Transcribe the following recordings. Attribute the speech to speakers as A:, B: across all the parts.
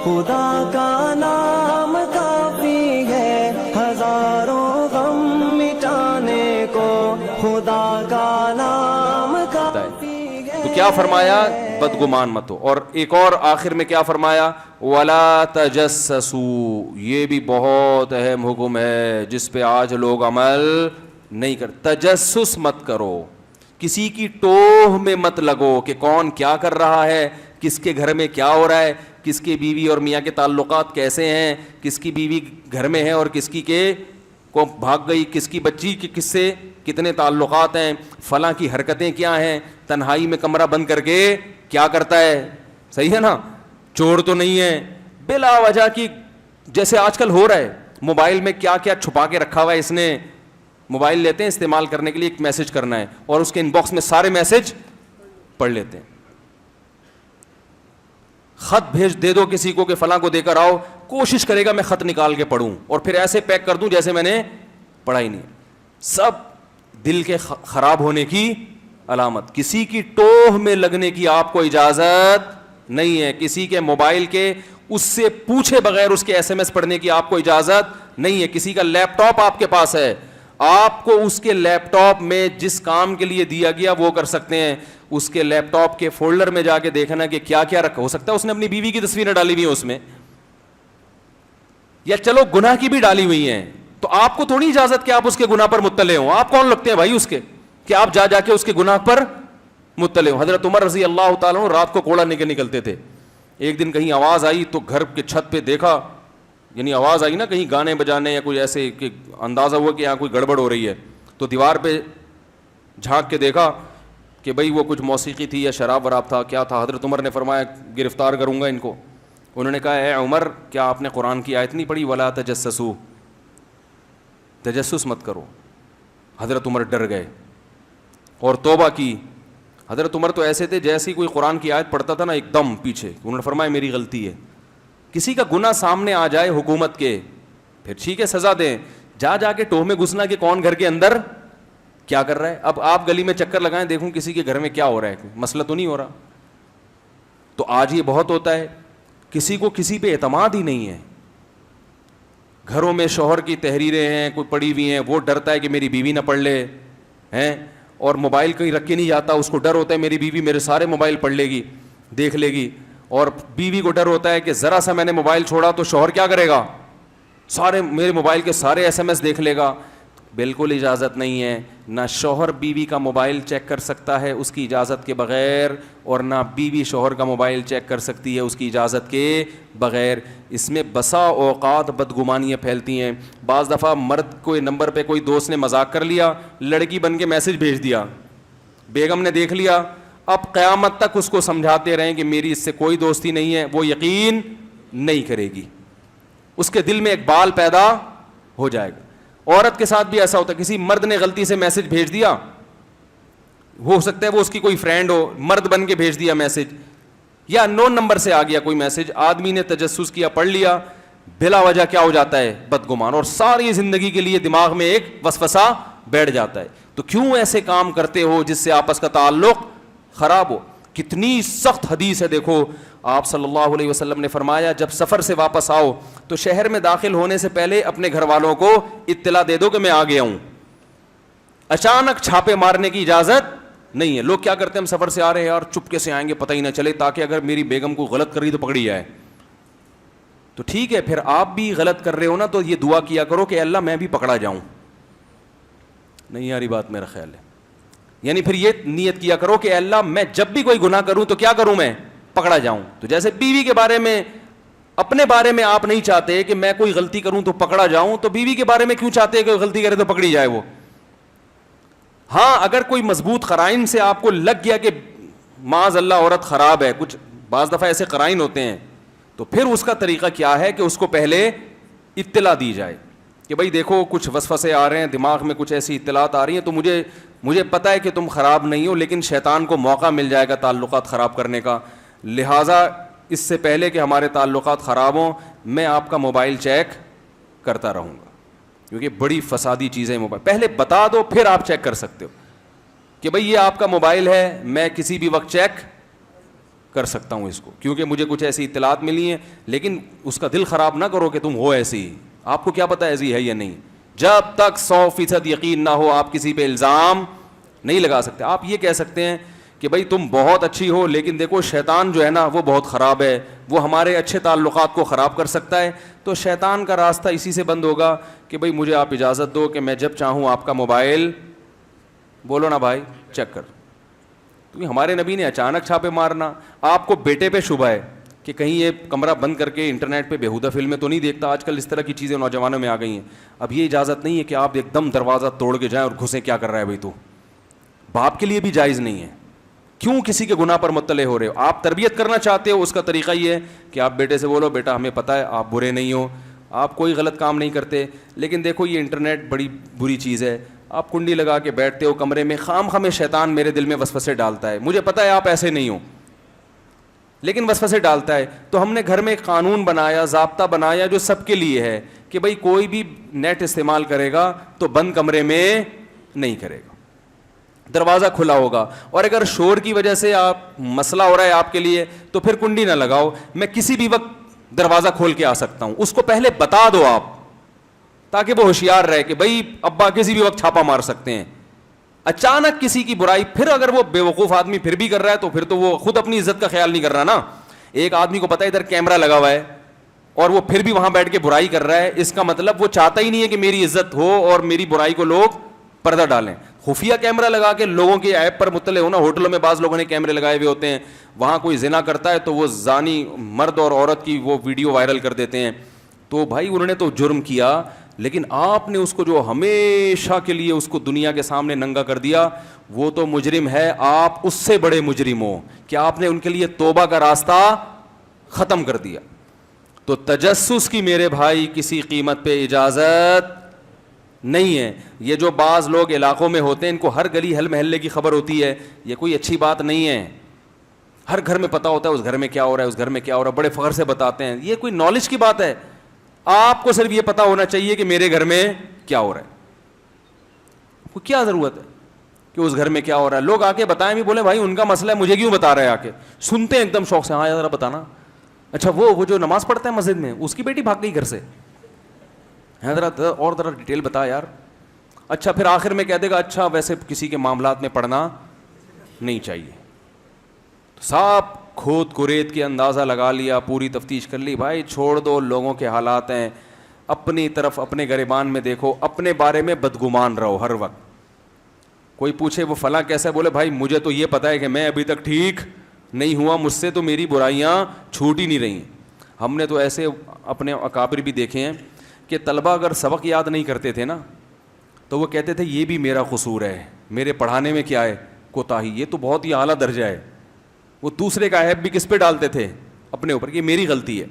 A: خدا کا نام کافی ہے ہزاروں غم مٹانے کو، خدا کا نام کافی ہے۔
B: تو کیا فرمایا؟ بدگمان مت ہو۔ اور ایک اور آخر میں کیا فرمایا؟ وَلَا تَجَسَّسُوا، یہ بھی بہت اہم حکم ہے جس پہ آج لوگ عمل نہیں کرتے۔ تجسس مت کرو، کسی کی ٹوہ میں مت لگو کہ کون کیا کر رہا ہے، کس کے گھر میں کیا ہو رہا ہے، کس کی بیوی اور میاں کے تعلقات کیسے ہیں، کس کی بیوی گھر میں ہے اور کس کی کے کو بھاگ گئی، کس کی بچی کے کس سے کتنے تعلقات ہیں، فلاں کی حرکتیں کیا ہیں، تنہائی میں کمرہ بند کر کے کیا کرتا ہے، صحیح ہے نا، چور تو نہیں ہے، بلا وجہ کی جیسے آج کل ہو رہا ہے، موبائل میں کیا کیا چھپا کے رکھا ہوا ہے اس نے۔ موبائل لیتے ہیں استعمال کرنے کے لیے، ایک میسج کرنا ہے اور اس کے ان باکس میں سارے میسج پڑھ لیتے ہیں۔ خط بھیج دے دو کسی کو کہ فلاں کو دے کر آؤ، کوشش کرے گا میں خط نکال کے پڑھوں اور پھر ایسے پیک کر دوں جیسے میں نے پڑھا ہی نہیں۔ سب دل کے خراب ہونے کی علامت۔ کسی کی ٹوہ میں لگنے کی آپ کو اجازت نہیں ہے، کسی کے موبائل کے اس سے پوچھے بغیر اس کے ایس ایم ایس پڑھنے کی آپ کو اجازت نہیں ہے۔ کسی کا لیپ ٹاپ آپ کے پاس ہے، آپ کو اس کے لیپ ٹاپ میں جس کام کے لیے دیا گیا وہ کر سکتے ہیں، اس کے لیپ ٹاپ کے فولڈر میں جا کے دیکھنا کہ کیا کیا رکھا، ہو سکتا ہے اس نے اپنی بیوی کی تصویریں ڈالی ہوئی ہیں اس میں، یا چلو گناہ کی بھی ڈالی ہوئی ہیں، تو آپ کو تھوڑی اجازت کہ آپ اس کے گناہ پر مطلع ہوں۔ آپ کون لگتے ہیں بھائی اس کے کہ آپ جا جا کے اس کے گناہ پر مطلع ہوں؟ حضرت عمر رضی اللہ تعالیٰ عنہ رات کو کوڑا لے کے نکلتے تھے، ایک دن کہیں آواز آئی تو گھر کے چھت پہ دیکھا، یعنی آواز آئی نا کہیں گانے بجانے یا کوئی ایسے کہ اندازہ ہوا کہ یہاں کوئی گڑبڑ ہو رہی ہے، تو دیوار پہ جھانک کے دیکھا کہ بھئی وہ کچھ موسیقی تھی یا شراب وراب تھا، کیا تھا؟ حضرت عمر نے فرمایا گرفتار کروں گا ان کو۔ انہوں نے کہا اے عمر، کیا آپ نے قرآن کی آیت نہیں پڑھی وَلَا تَجَسَّسُوا، تجسس مت کرو؟ حضرت عمر ڈر گئے اور توبہ کی۔ حضرت عمر تو ایسے تھے جیسے ہی کوئی قرآن کی آیت پڑھتا تھا نا ایک دم پیچھے، انہوں نے فرمایا میری غلطی ہے۔ کسی کا گناہ سامنے آ جائے حکومت کے، پھر ٹھیک ہے سزا دیں، جا جا کے ٹوہ میں گھسنا کہ کون گھر کے اندر کیا کر رہا ہے۔ اب آپ گلی میں چکر لگائیں دیکھوں کسی کے گھر میں کیا ہو رہا ہے، مسئلہ تو نہیں ہو رہا۔ تو آج یہ بہت ہوتا ہے، کسی کو کسی پہ اعتماد ہی نہیں ہے۔ گھروں میں شوہر کی تحریریں ہیں کوئی پڑی ہوئی ہیں، وہ ڈرتا ہے کہ میری بیوی نہ پڑھ لے ہیں، اور موبائل کہیں رکھ کے نہیں جاتا، اس کو ڈر ہوتا ہے میری بیوی میرے سارے موبائل پڑھ لے گی، دیکھ لے گی، اور بیوی کو ڈر ہوتا ہے کہ ذرا سا میں نے موبائل چھوڑا تو شوہر کیا کرے گا، سارے میرے موبائل کے سارے ایس ایم ایس دیکھ لے گا۔ بالکل اجازت نہیں ہے، نہ شوہر بیوی کا موبائل چیک کر سکتا ہے اس کی اجازت کے بغیر، اور نہ بیوی شوہر کا موبائل چیک کر سکتی ہے اس کی اجازت کے بغیر۔ اس میں بسا اوقات بدگمانیاں پھیلتی ہیں۔ بعض دفعہ مرد کوئی نمبر پہ کوئی دوست نے مذاق کر لیا، لڑکی بن کے میسج بھیج دیا، بیگم نے دیکھ لیا، اب قیامت تک اس کو سمجھاتے رہیں کہ میری اس سے کوئی دوستی نہیں ہے، وہ یقین نہیں کرے گی، اس کے دل میں ایک بال پیدا ہو جائے گا۔ عورت کے ساتھ بھی ایسا ہوتا ہے، کسی مرد نے غلطی سے میسج بھیج دیا، ہو سکتا ہے وہ اس کی کوئی فرینڈ ہو، مرد بن کے بھیج دیا میسج، یا نون نمبر سے آ گیا کوئی میسج، آدمی نے تجسس کیا، پڑھ لیا، بلا وجہ کیا ہو جاتا ہے، بدگمان، اور ساری زندگی کے لیے دماغ میں ایک وسوسہ بیٹھ جاتا ہے۔ تو کیوں ایسے کام کرتے ہو جس سے آپس کا تعلق خراب ہو؟ کتنی سخت حدیث ہے، دیکھو آپ صلی اللہ علیہ وسلم نے فرمایا جب سفر سے واپس آؤ تو شہر میں داخل ہونے سے پہلے اپنے گھر والوں کو اطلاع دے دو کہ میں آ گیا ہوں۔ اچانک چھاپے مارنے کی اجازت نہیں ہے۔ لوگ کیا کرتے ہیں، ہم سفر سے آ رہے ہیں یار چپکے سے آئیں گے پتہ ہی نہ چلے، تاکہ اگر میری بیگم کو غلط کر رہی تو پکڑی جائے۔ تو ٹھیک ہے، پھر آپ بھی غلط کر رہے ہو نا تو یہ دعا کیا کرو کہ اللہ میں بھی پکڑا جاؤں۔ نہیں یاری بات میرا خیال ہے، یعنی پھر یہ نیت کیا کرو کہ اللہ میں جب بھی کوئی گناہ کروں تو کیا کروں، میں پکڑا جاؤں۔ تو جیسے بیوی کے بارے میں، اپنے بارے میں آپ نہیں چاہتے کہ میں کوئی غلطی کروں تو پکڑا جاؤں، تو بیوی کے بارے میں کیوں چاہتے ہیں کہ غلطی کرے تو پکڑی جائے وہ؟ ہاں اگر کوئی مضبوط قرائن سے آپ کو لگ گیا کہ معاذ اللہ عورت خراب ہے، کچھ بعض دفعہ ایسے قرائن ہوتے ہیں، تو پھر اس کا طریقہ کیا ہے کہ اس کو پہلے اطلاع دی جائے کہ بھائی دیکھو کچھ وسوسے آ رہے ہیں دماغ میں، کچھ ایسی اطلاعات آ رہی ہیں، تو مجھے پتہ ہے کہ تم خراب نہیں ہو، لیکن شیطان کو موقع مل جائے گا تعلقات خراب کرنے کا، لہٰذا اس سے پہلے کہ ہمارے تعلقات خراب ہوں میں آپ کا موبائل چیک کرتا رہوں گا، کیونکہ بڑی فسادی چیزیں موبائل، پہلے بتا دو پھر آپ چیک کر سکتے ہو کہ بھئی یہ آپ کا موبائل ہے، میں کسی بھی وقت چیک کر سکتا ہوں اس کو, کیونکہ مجھے کچھ ایسی اطلاعات ملی ہیں, لیکن اس کا دل خراب نہ کرو کہ تم ہو ایسے ہی, آپ کو کیا پتا ایسی ہے یا نہیں. جب تک 100% یقین نہ ہو آپ کسی پہ الزام نہیں لگا سکتے. آپ یہ کہہ سکتے ہیں کہ بھائی تم بہت اچھی ہو, لیکن دیکھو شیطان جو ہے نا وہ بہت خراب ہے, وہ ہمارے اچھے تعلقات کو خراب کر سکتا ہے. تو شیطان کا راستہ اسی سے بند ہوگا کہ بھائی مجھے آپ اجازت دو کہ میں جب چاہوں آپ کا موبائل, بولو نا بھائی, چیک کر. کیونکہ ہمارے نبی نے اچانک چھاپے مارنا. آپ کو بیٹے پہ شبہ ہے کہ کہیں یہ کمرہ بند کر کے انٹرنیٹ پہ بیہودہ فلمیں تو نہیں دیکھتا. آج کل اس طرح کی چیزیں نوجوانوں میں آ گئی ہیں. اب یہ اجازت نہیں ہے کہ آپ ایک دم دروازہ توڑ کے جائیں اور گھسیں, کیا کر رہا ہے بھائی تو, باپ کے لیے بھی جائز نہیں ہے. کیوں کسی کے گناہ پر مطلع ہو رہے ہو؟ آپ تربیت کرنا چاہتے ہو, اس کا طریقہ یہ ہے کہ آپ بیٹے سے بولو بیٹا ہمیں پتہ ہے آپ برے نہیں ہو, آپ کوئی غلط کام نہیں کرتے, لیکن دیکھو یہ انٹرنیٹ بڑی بری چیز ہے. آپ کنڈی لگا کے بیٹھتے ہو کمرے میں, خام خواہ شیطان میرے دل میں وسوسے ڈالتا ہے. مجھے پتہ ہے آپ ایسے نہیں ہو, لیکن وسوسے ڈالتا ہے. تو ہم نے گھر میں ایک قانون بنایا, ضابطہ بنایا جو سب کے لیے ہے کہ بھائی کوئی بھی نیٹ استعمال کرے گا تو بند کمرے میں نہیں کرے گا, دروازہ کھلا ہوگا. اور اگر شور کی وجہ سے آپ مسئلہ ہو رہا ہے آپ کے لیے تو پھر کنڈی نہ لگاؤ, میں کسی بھی وقت دروازہ کھول کے آ سکتا ہوں. اس کو پہلے بتا دو آپ, تاکہ وہ ہوشیار رہے کہ بھائی ابا کسی بھی وقت چھاپا مار سکتے ہیں. اچانک کسی کی برائی, پھر اگر وہ بے وقوف آدمی پھر بھی کر رہا ہے تو پھر تو وہ خود اپنی عزت کا خیال نہیں کر رہا نا. ایک آدمی کو پتا ہے ادھر کیمرہ لگا ہوا ہے اور وہ پھر بھی وہاں بیٹھ کے برائی کر رہا ہے, اس کا مطلب وہ چاہتا ہی نہیں ہے کہ میری عزت ہو اور میری برائی کو لوگ پردہ ڈالیں. خفیہ کیمرہ لگا کے لوگوں کے عیب پر مطلع ہونا. ہوٹلوں میں بعض لوگوں نے کیمرے لگائے ہوئے ہوتے ہیں, وہاں کوئی زنا کرتا ہے تو وہ زانی مرد اور عورت کی وہ ویڈیو وائرل کر دیتے ہیں. تو بھائی انہوں نے تو جرم کیا, لیکن آپ نے اس کو جو ہمیشہ کے لیے اس کو دنیا کے سامنے ننگا کر دیا, وہ تو مجرم ہے. آپ اس سے بڑے مجرم ہو کہ آپ نے ان کے لیے توبہ کا راستہ ختم کر دیا. تو تجسس کی میرے بھائی کسی قیمت پہ اجازت نہیں ہے. یہ جو بعض لوگ علاقوں میں ہوتے ہیں ان کو ہر گلی ہر محلے کی خبر ہوتی ہے, یہ کوئی اچھی بات نہیں ہے. ہر گھر میں پتہ ہوتا ہے اس گھر میں کیا ہو رہا ہے, اس گھر میں کیا ہو رہا ہے, بڑے فخر سے بتاتے ہیں. یہ کوئی نالج کی بات ہے؟ آپ کو صرف یہ پتا ہونا چاہیے کہ میرے گھر میں کیا ہو رہا ہے. کو کیا ضرورت ہے کہ اس گھر میں کیا ہو رہا ہے؟ لوگ آ کے بتائیں بھی, بولے بھائی ان کا مسئلہ ہے, مجھے کیوں بتا رہے ہیں؟ آ کے سنتے ہیں ایک دم شوق سے, ہاں ذرا بتانا. اچھا وہ جو نماز پڑھتا ہے مسجد میں, اس کی بیٹی بھاگ گئی گھر سے, ہے ذرا اور ذرا ڈیٹیل بتا یار. اچھا پھر آخر میں کہہ دے گا اچھا ویسے کسی کے معاملات میں پڑھنا نہیں چاہیے. تو صاحب کھود کرید کے اندازہ لگا لیا, پوری تفتیش کر لی. بھائی چھوڑ دو, لوگوں کے حالات ہیں, اپنی طرف اپنے گریبان میں دیکھو, اپنے بارے میں بدگمان رہو ہر وقت. کوئی پوچھے وہ فلاں کیسا ہے, بولے بھائی مجھے تو یہ پتا ہے کہ میں ابھی تک ٹھیک نہیں ہوا, مجھ سے تو میری برائیاں چھوٹ ہی نہیں رہی. ہم نے تو ایسے اپنے اکابر بھی دیکھے ہیں کہ طلبہ اگر سبق یاد نہیں کرتے تھے نا تو وہ کہتے تھے یہ بھی میرا قصور ہے, میرے پڑھانے میں کیا ہے کوتاہی, یہ تو بہت ہی اعلیٰ درجہ ہے. وہ دوسرے کا عیب بھی کس پہ ڈالتے تھے؟ اپنے اوپر, کہ میری غلطی ہے.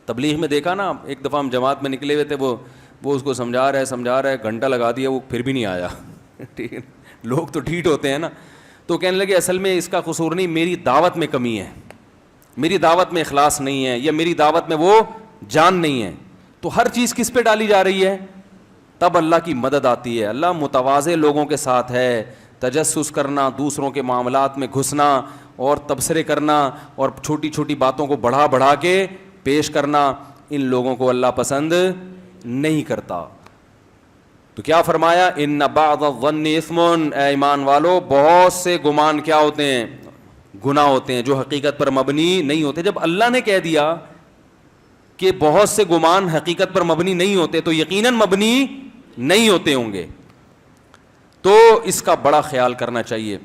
B: تبلیغ میں دیکھا نا, ایک دفعہ ہم جماعت میں نکلے ہوئے تھے, وہ اس کو سمجھا رہا ہے, گھنٹہ لگا دیا, وہ پھر بھی نہیں آیا. ٹھیک ہے, لوگ تو ڈھیٹ ہوتے ہیں نا. تو کہنے لگے اصل میں اس کا قصور نہیں, میری دعوت میں کمی ہے, میری دعوت میں اخلاص نہیں ہے, یا میری دعوت میں وہ جان نہیں ہے. تو ہر چیز کس پہ ڈالی جا رہی ہے؟ تب اللہ کی مدد آتی ہے. اللہ متواضع لوگوں کے ساتھ ہے. تجسس کرنا, دوسروں کے معاملات میں گھسنا اور تبصرے کرنا اور چھوٹی چھوٹی باتوں کو بڑھا بڑھا کے پیش کرنا, ان لوگوں کو اللہ پسند نہیں کرتا. تو کیا فرمایا؟ ان بعض الظن اثم, اے ایمان والو بہت سے گمان کیا ہوتے ہیں؟ گناہ ہوتے ہیں جو حقیقت پر مبنی نہیں ہوتے. جب اللہ نے کہہ دیا کہ بہت سے گمان حقیقت پر مبنی نہیں ہوتے تو یقیناً مبنی نہیں ہوتے ہوں گے. تو اس کا بڑا خیال کرنا چاہیے.